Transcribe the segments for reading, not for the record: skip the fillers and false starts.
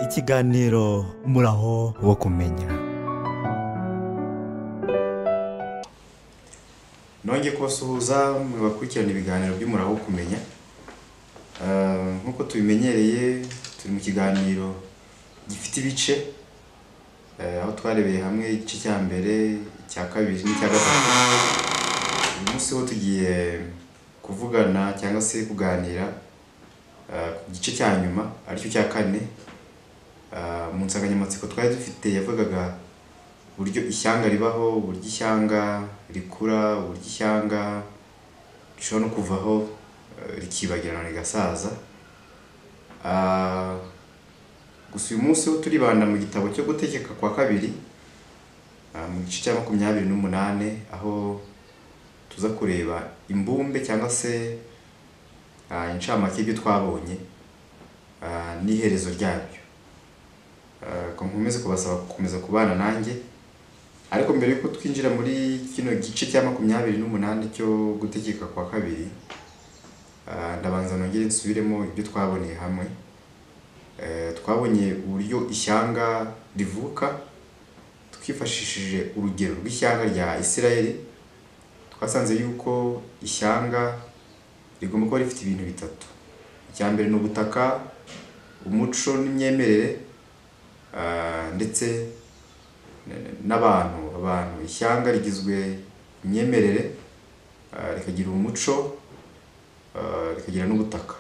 ikiganiro muraho wo kumenya. Nongeye kubasuhuza mu bakurikirana ibiganiro by'umuraho wo kumenya. Nkuko tubimenyereye turi mu kiganiro gifite ibice, aho twarebeye hamwe igice cya mbere, icya kabiri n'icya gatatu. Uyu munsi ho tugiye kuvugana cyangwa se kuganira ku gice cya nyuma aricyo cya kane. Mu nsanganyamatsiko twari dufite yavugaga uburyo ishyanga ribaho, uburyo ishyanga rikura, uburyo ishyanga rishobora no kuvaho rikibagirana rigasaza. Gusa uyu munsi ho turibanda mu gitabo cyo gutegeka kwa kabiri, mu gice cya 28, aho tuza kureba imbumbe cyangwa se incamake y'ibyo twabonye n'iherezo ryabyo. Nkomeze kubasaba gukomeza kubana nanjye, ariko mbere yuko twinjira muri kino gice cya 28 cyo gutegeka kwa kabiri, ndabanza nongere nsubiremo ibyo twaboneye hamwe. Twabonye uburyo ishyanga rivuka twifashishije urugero rw'ishyanga rya Isirayeli. Twasanze yuko ishyanga rigomba kuba rifite ibintu bitatu. Icya mbere ni ubutaka, umuco n'imyemerere, ndetse n'abantu. Ishyanga rigizwe imyemerere, rikagira umuco, rikagira n'ubutaka.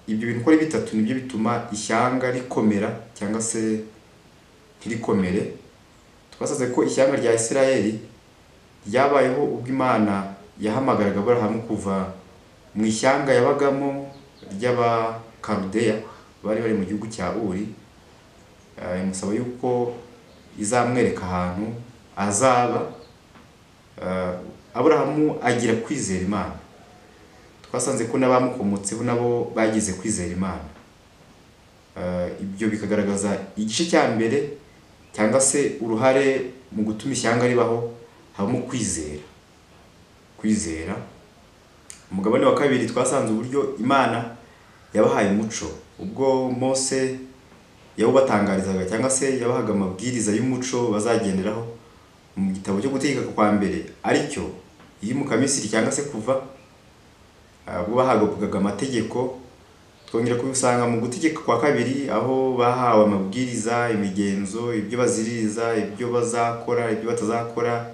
Ibyo bintu uko ari bitatu nibyo bituma ishyanga rikomera cyangwa se ntirikomere. Twasanze ko ishyanga rya Isirayeli ryabayeho ubwo Imana yahamagaraga Aburahamu kuva mu ishyanga yabagamo ry'Abakaludeya bari mu gihugu cya Uri. Imusaba yuko izamwereka ahantu azaba. Aburahamu agira kwizera Imana. Twasanze ko n'abamukomotseho nabo bagize kwizera Imana. Ibyo bikagaragaza igice cya mbere cyangwa se uruhare mu gutuma ishyanga ribaho, habamo kwizera. Umugabane wa kabiri twasanze uburyo Imana yabahaye umuco, ubwo Mose yawubatangarizaga cyangwa se yabahaga amabwiriza y'umuco bazagenderaho mu gitabo cyo gutegeka kwa mbere, aricyo iyimuka Misiri cyangwa se kuva. Ubwo bahabwaga amategeko. Twongera kubisanga mu gutegeka kwa kabiri, aho bahawe amabwiriza, imigenzo, ibyo baziririza, ibyo bazakora, ibyo batazakora,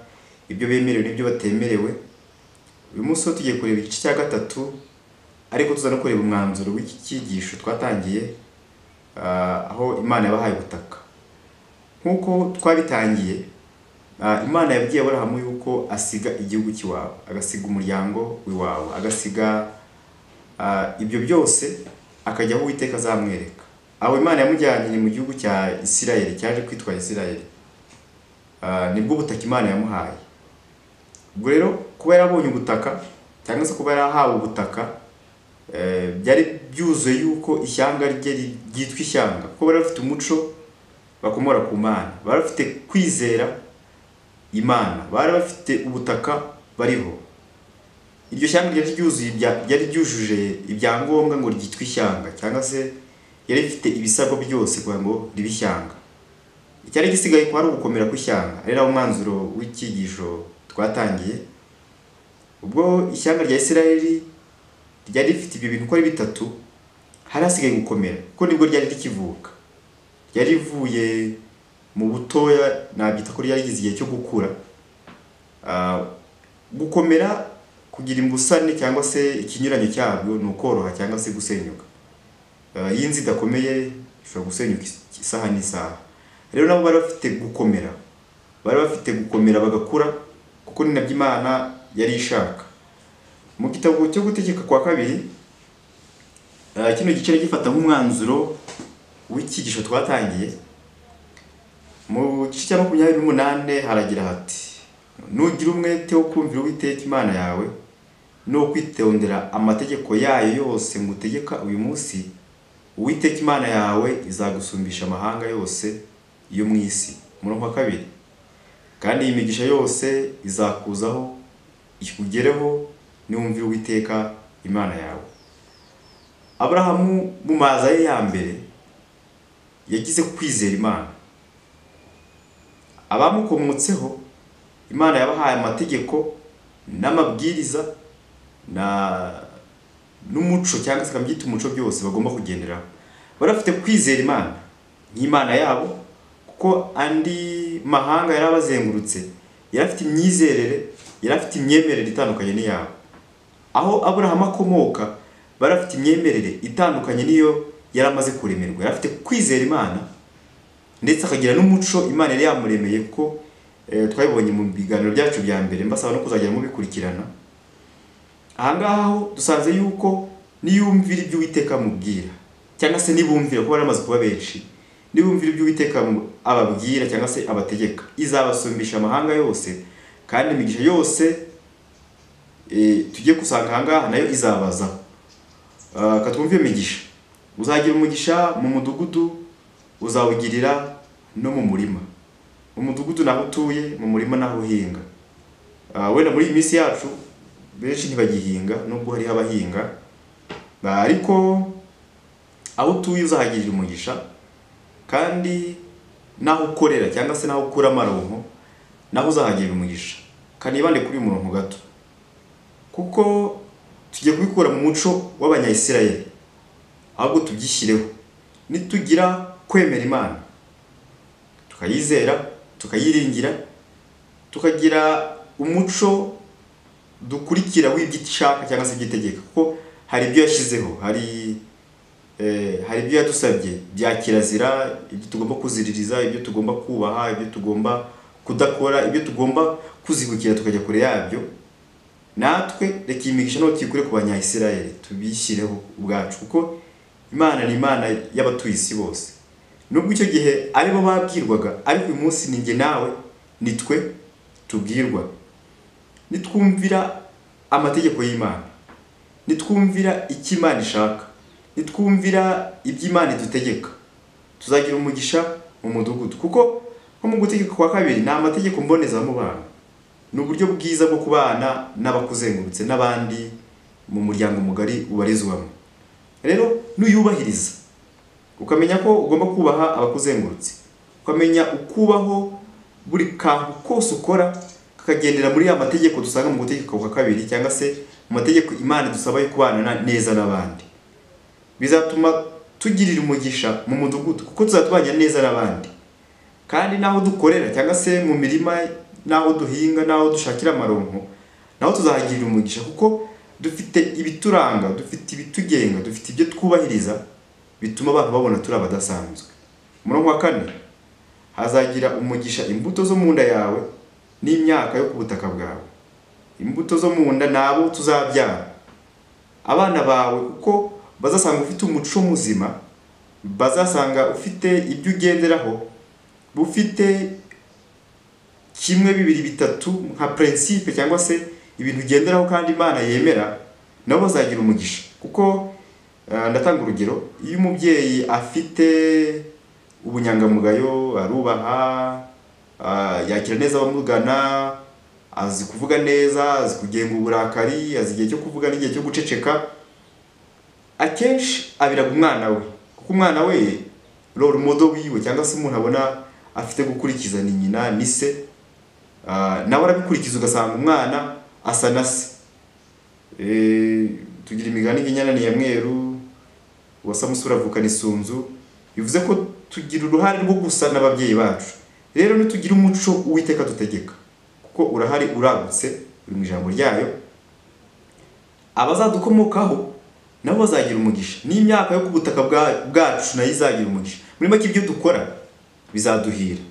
ibyo bemerewe n'ibyo batemerewe. Uyu munsi tugiye kureba igice cya gatatu, ariko tuza no kureba umwanzuro w'iki cyigisho twatangiye, aho Imana yabahaye ubutaka. Nk'uko twabitangiye, Imana yabwiye Aburahamu yuko asiga igihugu cy'iwabo, agasiga umuryango w'iwabo, agasiga ibyo byose, akajya aho Uwiteka azamwereka. Aho Imana yamujyanye ni mu gihugu cya Isirayeli, cyaje kwitwa Isirayeli. Nibwo ubutaka Imana yamuhaye. Ubwo rero kuba yarabonye ubutaka cyangwa se kuba yarahawe ubutaka, byari byuzuye yuko ishyanga rye ryitwa ishyanga, kuko bari bafite umuco bakomora ku Mana, bari bafite kwizera Imana, bari bafite ubutaka bariho. Iryo shyanga ryari ryujuje ibyangombwa ngo ryitwe ishyanga, cyangwa se yari rifite ibisabwa byose kugira ngo ribe ishyanga. Icyari gisigaye ko ari ugukomera kw'ishyanga, ari nawo mwanzuro w'icyigisho twatangiye. Ubwo ishyanga rya Isirayeli ryari rifite ibyo bintu uko ari bitatu, hari hasigaye gukomera, kuko nibwo ryari rikivuka. Ryari rivuye mu butoya, nabyita ko ryari rigize igihe cyo gukura. Gukomera, kugira imbusane cyangwa se ikinyuranyo cyabyo ni ukoroha cyangwa se gusenyuka. Iyo inzu idakomeye ishobora gusenyuka isaha n'isaha. Rero nabo bari bafite gukomera, bagakura, kuko ni nabyo Imana yari ishaka. Mu gitabo cyo gutegeka kwa kabiri, kino gice gifata nk'umwanzuro w'icyigisho twatangiye. Mu gice cya 28 haragira hati: nugira umwete wo kumvira Uwiteka Imana yawe no kwitondera amategeko yayo yose ngutegeka uyu munsi, Uwiteka Imana yawe izagusumbisha amahanga yose yo mu isi. Umurongo wa kabiri: kandi iyi migisha yose izakuzaho ikugereho niwumvira Uwiteka Imana yawe. Aburahamu mu maza ye ya mbere yagize kwizera Imana. Abamukomotseho Imana yabahaye amategeko n'amabwiriza n'umuco cyangwa se akabyita umuco byose bagomba kugenderaho. Barafite kwizera Imana nk'Imana yabo, kuko andi mahanga yarabazengurutse yarafite imyizerere, yarafite imyemerere itandukanye n'iyabo. Aho Aburahamu akomoka barafite imyemerere itandukanye niyo yaramaze kuremerwa. Yarafite kwizera Imana ndetse akagira n'umuco Imana yari yamuremeye, ko twabibonye mu biganiro byacu bya mbere, mbasaba no kuzagera mubikurikirana. Ahangaha ho dusanze yuko niyumvira ibyo Uwiteka amubwira, cyangwa se nibumvira, kuko baramaze kuba benshi, nibumvira ibyo Uwiteka ababwira cyangwa se abategeka, izabasumbisha amahanga yose, kandi imigisha yose tugiye kusanga ahangaha nayo izabazaho. Katwumve imigisha. Uzagira umugisha mu mudugudu, uzawugirira no mu murima. Mu mudugudu naho utuye, mu murima naho uhinga. Wenda muri iyi minsi yacu benshi ntibagihinga, nubwo hari abahinga, ariko aho utuye uzahagirira umugisha, kandi naho ukorera cyangwa se naho ukura amaronko naho uzahagirira umugisha. Kanibande kuri uyu murongo gato, kuko tugiye kubikura mu muco w'Abanyayisirayeli, ahubwo tubyishyireho. Nitugira kwemera Imana, tukayizera, tukayiringira, tukagira umuco dukurikira w'ibyo ishaka cyangwa se ibyitegeka, kuko hari ibyo yashyizeho, hari ibyo yadusabye bya kirazira, ibyo tugomba kuziririza, ibyo tugomba kubaha, ibyo tugomba kudakora, ibyo tugomba kuzibukira tukajya kure yabyo. Natwe reka imigisha no tuyikure ku Banyayisirayeli, tubishyireho ubwacu, kuko Imana ni Imana y'abatuye isi bose. Nubwo icyo gihe aribo babwirwaga, ariko uyu munsi ni njye nawe, nitwe tubwirwa. Nitwumvira amategeko y'Imana, nitwumvira icyo Imana ishaka, nitwumvira ibyo Imana idutegeka, tuzagira umugisha mu mudugudu. Kuko nko mu gutegeka kwa kabiri ni amategeko mbonezamubano, ni uburyo bwiza bwo kubana n'abakuzengurutse n'abandi mu muryango mugari ubarizwamo. Rero nuyubahiriza, ukamenya ko ugomba kubaha abakuzengurutse, ukamenya ukubaho buri kantu kose ukora kakagendera muri ya mategeko dusanga mu gutegeka kwa kabiri, cyangwa se mu mategeko Imana dusaba yo kubana neza n'abandi, bizatuma tugirira umugisha mu mudugudu, kuko tuzatubanya neza n'abandi. Kandi naho dukorera cyangwa se mu mirima, naho duhinga, naho dushakira amaronko, naho tuzahagirira umugisha, kuko dufite ibituranga, dufite ibitugenga, dufite ibyo twubahiriza bituma abantu babona turi abadasanzwe. Umurongo wa 4, hazagira umugisha imbuto zo mu nda yawe n'imyaka yo ku butaka bwawe. Imbuto zo mu nda nabo tuzabyara, abana bawe, kuko bazasanga ufite umuco muzima, bazasanga ufite ibyo ugenderaho, bufite kimwe, bibiri, bitatu nka principe cyangwa se ibintu ugenderaho kandi Imana yemera, nabo bazagira umugisha. Kuko ndatanga urugero, iyo umubyeyi afite ubunyangamugayo, arubaha, yakira neza abamugana, azi kuvuga neza, azi kugenga uburakari, azi igihe cyo kuvuga n'igihe cyo guceceka, akenshi abiraga umwana we, kuko umwana we role model wiwe cyangwa se umuntu abona afite gukurikiza ni nyina, ni se, nawe arabikurikiza, ugasanga umwana asa na se. Tugira imigani nk'inyana ni ya mweru, uwasa musura avukana isunzu, bivuze ko tugira uruhare rwo gusa n'ababyeyi bacu. Rero nitugira umuco Uwiteka dutegeka, kuko urahari, uragutse, uri mu ijambo ryayo, abazadukomokaho nabo bazagira umugisha, n'imyaka yo ku butaka bwacu nayo izagira umugisha. Muri make ibyo dukora bizaduhira,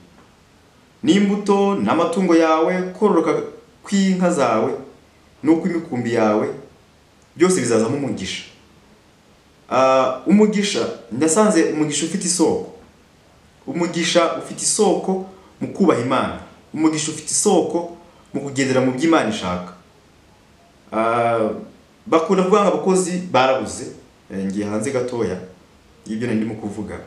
n'imbuto n'amatungo yawe, kororoka kw'inka zawe n'uko imikumbi yawe, byose bizazamo umugisha. Umugisha, ndasanze umugisha ufite isoko. Umugisha ufite isoko mu kubaha Imana, umugisha ufite isoko mu kugendera mu byo Imana ishaka. Bakunda kuvuga abakozi barabuze, ngiye hanze gatoya y'ibyo ndimo kuvuga,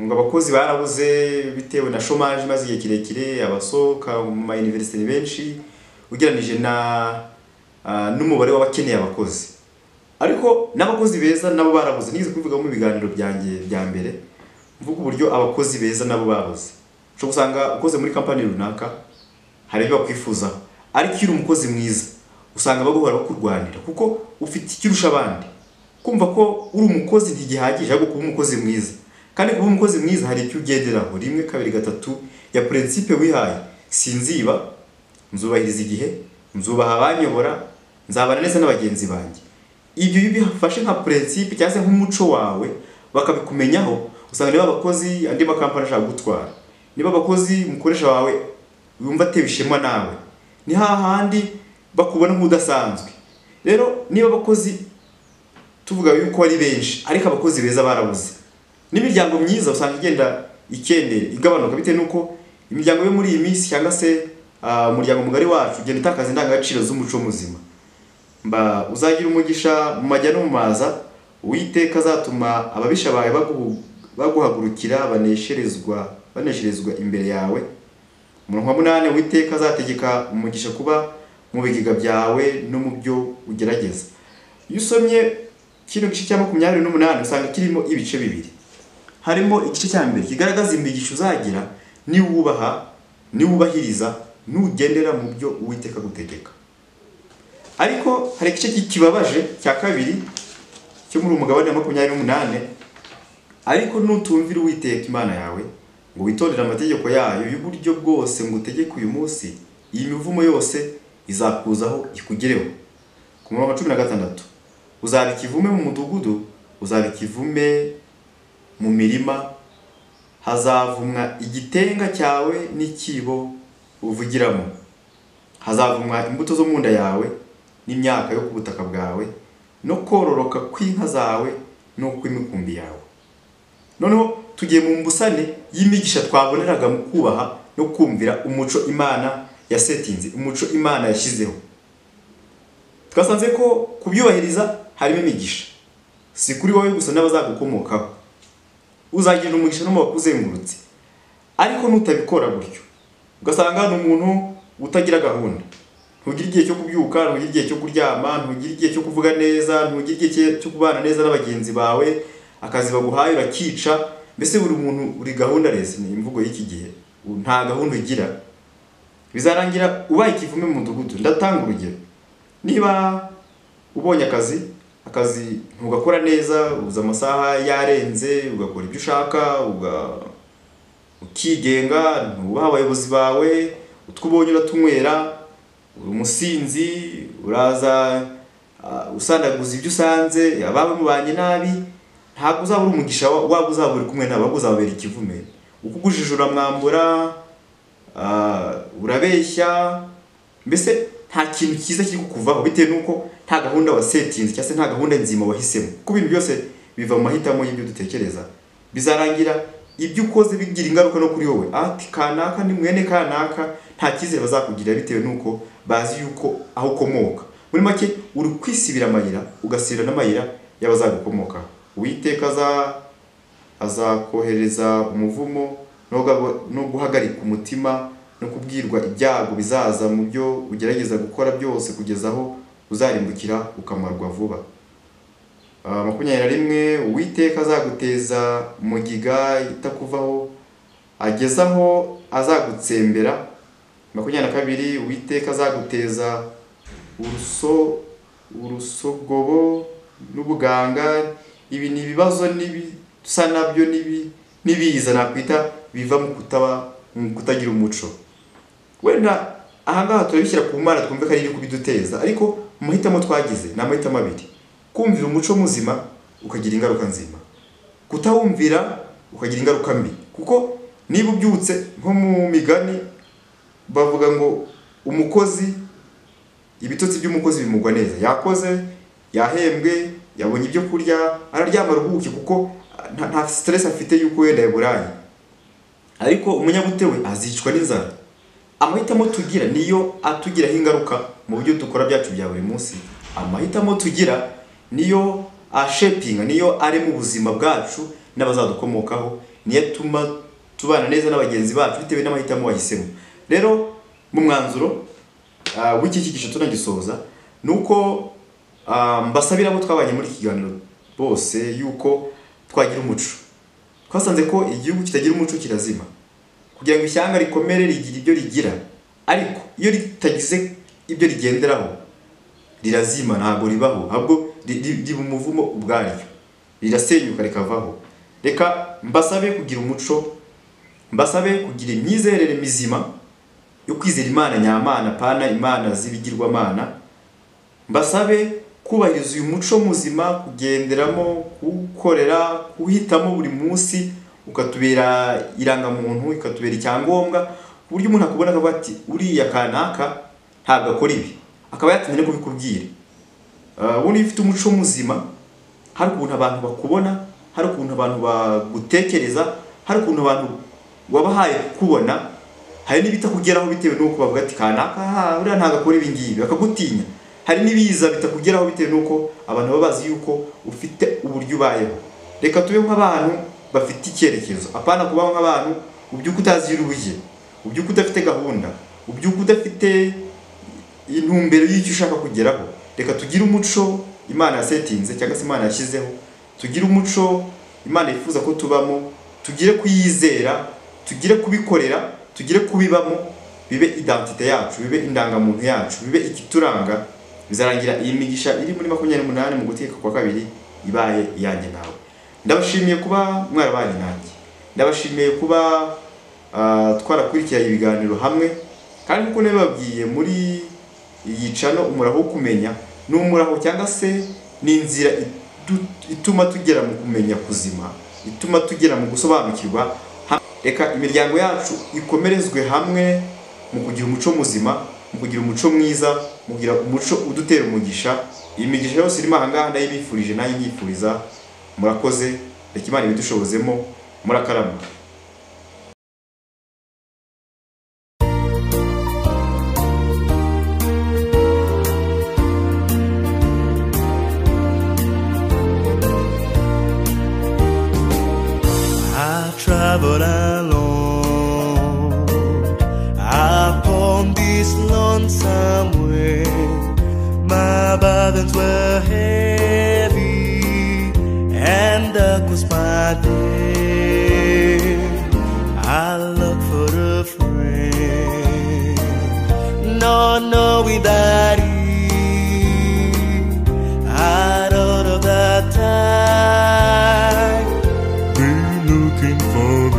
ngo abakozi barabuze bitewe na chômage maze igihe kirekire, abasohoka mu ma university ni benshi ugeranije n'umubare w'abakeneye abakozi. Ariko n'abakozi beza nabo barabuze. Nize kubivuga mu biganiro byanjye bya mbere, mvuga uburyo abakozi beza nabo babuze. Ushobora gusanga ukoze muri kampani runaka hari ibyo bakwifuzaho, ariko iyo uri umukozi mwiza usanga baguhora bakurwanira kuko ufite ikirusha abandi. Kumva ko uri umukozi ntigihagije, ahubwo kuba umukozi mwiza. Kandi kuba umukozi mwiza hari icyo ugenderaho, 1 2 3 ya principe wihaye: sinziba, nzubahiriza igihe, nzubaha abanyobora, nzabana neza n'abagenzi banjye. Ibyo bifashe nka principe cyangwa se nk'umuco wawe, bakabikumenyaho. Usanga niba abakozi andi makampani ashaka gutwara, niba abakozi umukoresha wawe yumva atewe ishema nawe, ni hahandi bakubona nk'udasanzwe. Rero niba abakozi tuvuga yuko ari benshi ariko abakozi beza barabuze, n'imiryango myiza usanga igenda igabanuka bitewe nuko imiryango yo muri iyi minsi cyangwa se umuryango mugari wacu ugenda utakaza indangagaciro z'umuco muzima. Uzagira umugisha mu majya no mu maza, Uwiteka azatuma ababisha bawe baguhagurukira banesherezwa imbere yawe. Umurongo wa 8, Uwiteka azategeka umugisha kuba mu bigega byawe no mu byo ugerageza. Iyo usomye kino gice cya 28 usanga kirimo ibice bibiri. Harimo igice cya mbere kigaragaza imigisha uzagira ni wubahiriza nugendera mu byo Uwiteka gutegeka. Ariko hari igice kibabaje cya kabiri cyo muri umugabane wa 28, ariko nutumvira Uwiteka Imana yawe ngo witondere amategeko yayo y'uburyo bwose ngo utegeke uyu munsi, iyi mivumo yose izakuzaho ikugereho. Ku murongo wa 16, uzaba ikivume mu mudugudu, uzaba ikivume mu mirima, hazavumwa igitenga cyawe n'ikibo uvugiramo, hazavumwa imbuto zo mu nda yawe n'imyaka yo ku butaka bwawe, no kororoka kw'inka zawe no kw'imikumbi yawe. Noneho tugiye mu mbusane y'imigisha twaboneraga mu kubaha no kumvira umuco Imana yasetinze, umuco Imana yashyizeho. Twasanze ko kubyubahiriza harimo imigisha, si kuri wowe gusa n'abazagukomokaho. Uzagira umugisha no mu bakuzengurutse, ariko nutabikora gutyo ugasanga ni umuntu utagira gahunda. Ntugira igihe cyo kubyuka, ntugira igihe cyo kuryama, ntugira igihe cyo kuvuga neza, ntugira igihe cyo kubana neza n'abagenzi bawe, akazi baguhaye urakica. Mbese buri muntu uri gahunda rese, ni imvugo y'iki gihe, nta gahunda ugira. Bizarangira ubaye ikivume mu mudugudu. Ndatanga urugero: niba ubonye akazi ntugakora neza, uza amasaha yarenze, ugakora ibyo ushaka, ukigenga, ntubaha abayobozi bawe, utwubonye uratunywera, uri umusinzi, uraza usandaguza ibyo usanze, abawe mubanye nabi, ntabwo uzaba uri umugisha waba uzaba uri kumwe nabo, uzababera ikivume. Ukugujije uramwambura, urabeshya, mbese nta kintu cyiza kiri kukuvaho bitewe nuko nta gahunda wasetinze cyangwa se nta gahunda nzima wahisemo. Kuko ibintu byose biva mu mahitamo y'ibyo dutekereza. Bizarangira ibyo ukoze bigira ingaruka no kuri wowe. Ati kanaka ni mwene kanaka, nta cyizere bazakugira bitewe nuko bazi yuko aho ukomoka. Muri make uri kwisibira amayira, ugasibira n'amayira y'abazagukomoka. Uwiteka azakohereza umuvumo no guhagarika umutima no kubwirwa ibyago bizaza mu byo ugerageza gukora byose, kugeza aho uzarimbukira ukamarwa vuba. 21, Uwiteka azaguteza umugiga itakuvaho, ageza aho azagutsembera. 22, Uwiteka azaguteza urusogobo n'ubuganga. Ibi ni ibibazo bisa nabyo nibiza nakwita biva mu kutagira umuco. Wenda ahangaha turabishyira ku Mana twumve ko ari kubiduteza, ariko mu mahitamo twagize ni amahitamo abiri: kumvira umuco muzima ukagira ingaruka nzima, kutawumvira ukagira ingaruka mbi. Kuko niba ubyutse nko mu migani bavuga ngo umukozi, ibitotsi by'umukozi bimugwa neza. Yakoze, yahembwe, yabonye ibyo kurya, araryama aruhuke kuko nta stress afite yuko wenda yaburaye. Ariko umunyabute we azicwa n'inzara. Amahitamo tugira niyo atugiraho ingaruka mu buryo dukora byacu bya buri munsi. Amahitamo tugira niyo ashapinga, niyo ari mu buzima bwacu n'abazadukomokaho, niyo atuma tubana neza n'abagenzi bacu bitewe n'amahitamo wahisemo. Rero mu mwanzuro w'iki cyigisho tunagisoza nuko mbasabira abo twabanye muri kiganiro bose yuko twagira umuco twasanze ko igihugu kitagira umuco kirazima. Kugira ngo ishyanga rikomere rigira ibyo rigira, ariko iyo ritagize ibyo rigenderaho rirazima, ntabwo ribaho, ahubwo riba umuvumo ubwaryo, rirasenyuka rikavaho. Reka mbasabe kugira umuco, mbasabe kugira imyizerere mizima yo kwizera Imana nyamana, pana imana z'ibigirwamana. Mbasabe kubahiriza uyu muco muzima, kugenderamo, kuwukorera, kuhitamo buri munsi, ukatubera irangamuntu, ikatubera icyangombwa, ku buryo umuntu akubona akavuga ati uriya kanaka ntabwo akora ibi, akaba yatinye no kubikubwira. Ubundi ufite umuco muzima, hari ukuntu abantu bakubona, hari ukuntu abantu bagutekereza, hari ukuntu abantu wabahaye kubona, hari n'ibitakugeraho bitewe n'uko bavuga ati kanaka uriya ntabwo akora ibi ngibi, bakagutinya. Hari n'ibiza bitakugeraho bitewe n'uko abantu baba bazi yuko ufite uburyo ubayeho. Reka tube nk'abantu bafite icyerekezo, apana kubaho nk'abantu ubyuka utazi urubuye, ubyuka udafite gahunda, ubyuka udafite intumbero y'icyo ushaka kugeraho. Reka tugire umuco Imana yasetinze cyangwa se Imana yashyizeho, tugire umuco Imana yifuza ko tubamo, tugire kuyizera, tugire kubikorera, tugire kubibamo, bibe identite yacu, bibe indangamuntu yacu, bibe ikituranga. Bizarangira iyi migisha iri muri 28 mu gutegeka kwa kabiri ibaye iyanjye nawe. Ndabashimiye kuba mwarabanye nanjye, ndabashimiye kuba twarakurikira ibiganiro hamwe, kandi nkuko nababwiye muri iyi channel umuraho kumenya n'umuraho cyangwa se n'inzira ituma tugera mu kumenya kuzima, ituma tugera mu gusobanukirwa. Reka imiryango yacu ikomerezwe hamwe mu kugira umuco muzima, mu kugira umuco mwiza, mu kugira umuco udutera umugisha. Iyi migisha yose irimo ahangaha ndayibifurije, nayo nyifuriza. Murakoze, reka Imana ibidushobozemo. Murakarama. Traveled alone upon this lonesome way. My burdens were heavy and dark was my day. I looked for a friend, not knowing that out of that time, be looking for